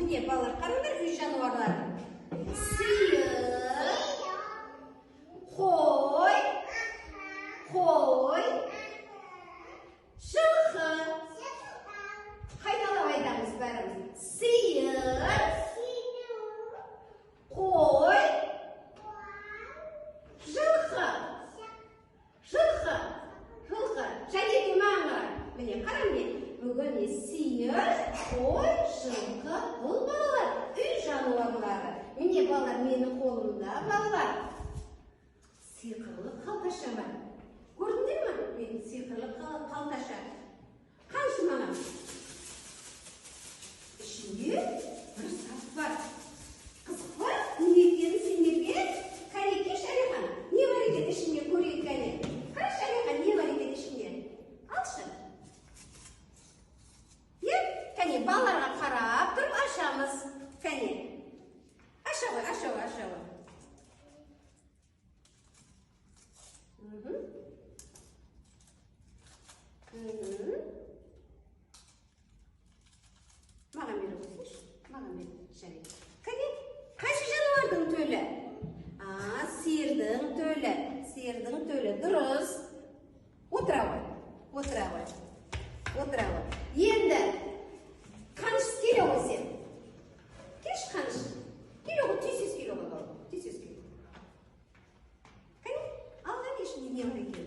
Mine балалар, қараңдар үй жануарлары. Сиыр, қой, жылқы. Қайталап айтамыз бәріміз. Сиыр, қой, жылқы. Және думаңға. Міне қарам мен. Бүгін сиыр, қой, жылқы. Бұл балалар үй жануарлары. Міне балалар менің қолымда балалар. Сиқырлы қалташа бар. Көрдіңдер ме? Менің сиқырлы қалташа. Қаншы маған? Ішінде бір сап бар. Қызық па? Не екені сендерге? Қарекеш Әлихан. Не бар екен ішінде көрейік кәне? Қарашы Әлихан, не бар екен ішінде? Алшы. Кәне балаларға қарап тұрып ашамыз. Кәне. Аша ғой. Маған бері қойсыншы. Маған бері. Жарайды. Кәне. Қайсы жануардың төлі? Сиырдың төлі. Дұрыс. Отыра ғой. Енді қаныш келе ғой сен. Кеш қаныш. Келе ғой, түйсіз келе ғой. Кәне, алған ешінде не бар екен?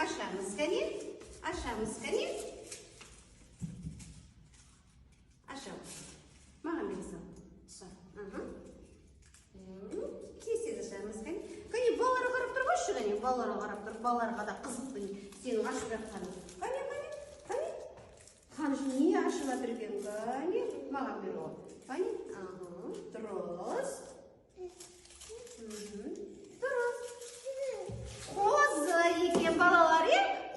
Ашамыз кәне. Ашамыз. Маған бері сал. Тез ашамыз кәне. Кәне, балаларға қарап тұр қойшы кәне. Балаларға да қызық сенің ашып жатқаның. Кәне. Қаныш не ашыла берген кәне? Маған бері ғой. Кәне? Дұрыс. Қозы екен балалар,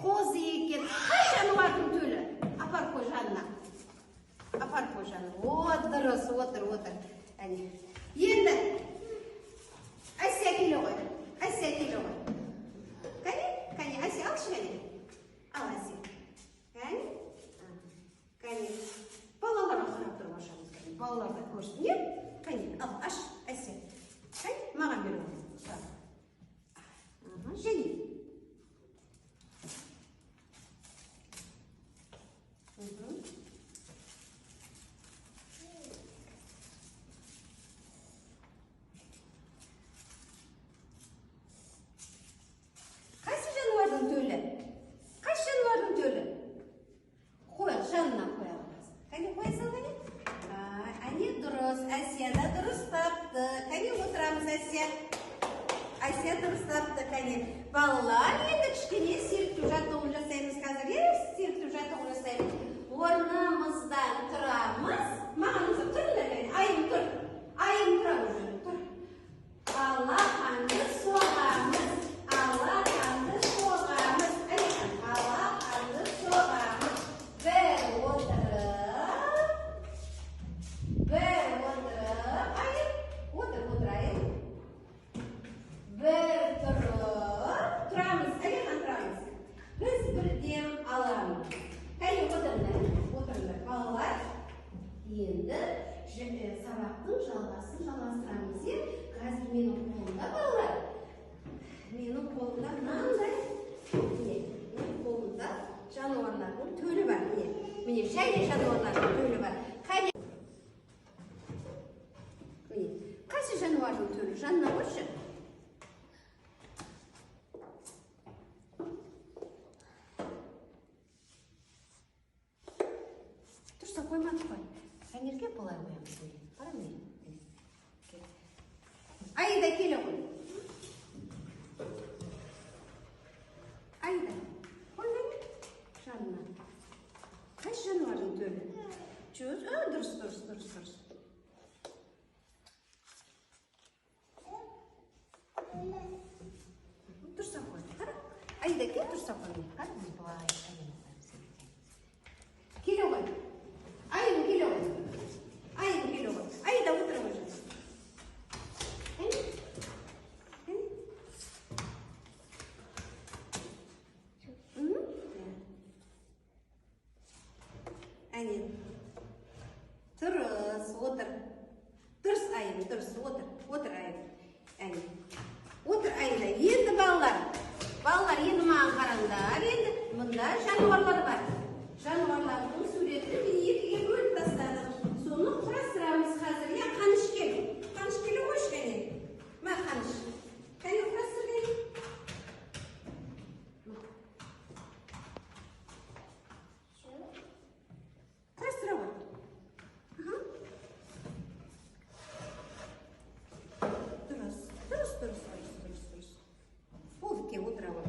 қозы екен. Қай жануардың төлі? Апар қой жанына. Дұрыс, отыр. Енді Әсия келе ғой. Кәне, Әсия алшы кәне. Ал Әсия. Кәне. Балаларға қарап тұрып ашамыз кәне. Балаларға көрсін. Не? Кәне, ал аш Әсия. Кәне, маған бері ғой. Және. Қайсы жануардың төлі? Жанына қояғыз. Кәне қоя салғане? Әне дұрыс. Әсия да дұрыс тапты. Кәне отырамыз Әсия. Әсия дұрыс тапты. Кәне балалар, енді кішкене серіктеу жаттығуын жасаймыз қазір. Орнымыздан тұрамыз. Мағанымызда тұрыңдар кәне. Айым тұр. Тұр. Алақанды соғамыз. Бір тұрып, тұрамыз, Әлихан тұрамыз. Біз бірден аламыз. Кәне отырыңдар, балалар. Енді сабақтың жалғасын жалғастырамыз. Қазір менің қолымда балалар. Менің қолымда мынандай. Менің қолымда жануарлардың төлі бар. Міне, және жануарлардың төлі бар. Қайсы жануардың төлі? Жанына қойшы. Тұрса қоймады қой. Әнерге бұлай қоямыз. Қарам. Айда келе ғой. Айда. Қоймайды. Жанына. Қайсы жануардың төлі? Дұрыс. Тұрса қой. Қара. Айда кел тұрса қой. Қара. Келе ғой. Айым келе ғой. Айда отыра ғой. Әне. otur. Durs ayım, durs, otur. Otur ayım. Ayım. Otur ayda. Endi ballar. Ballar endi mağan qaranglar. Endi bunda janovarlar var. Janovarlarning suretini men yerga bo'lib tasladim. So'ni qurastiramiz hozir. Ya qanish keling. Qanish keling ho'sh keling. Ma qanish. Qani qurastirgan. Qurastiraver. Durus. Bo'ldi, ke o'tiraver.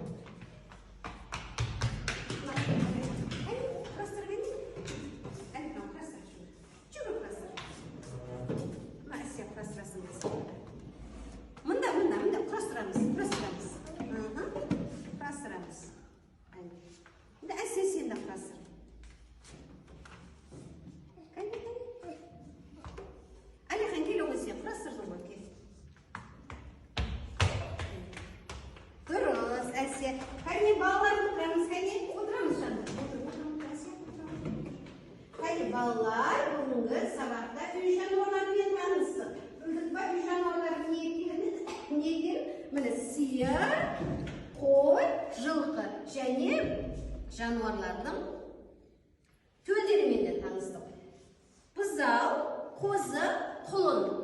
Asiya, qani bolalar o'tiramiz, qani o'tiramiz shunda. Qani bolalar, bugungi sabaqda uy jonivorlariga tanishdik. Bildikmi, uy jonivorlari nedir? Mana sigir, qo'y, жылқы және jonivorlarning turlariga tanishdik. Buzov, qo'zi, qulun.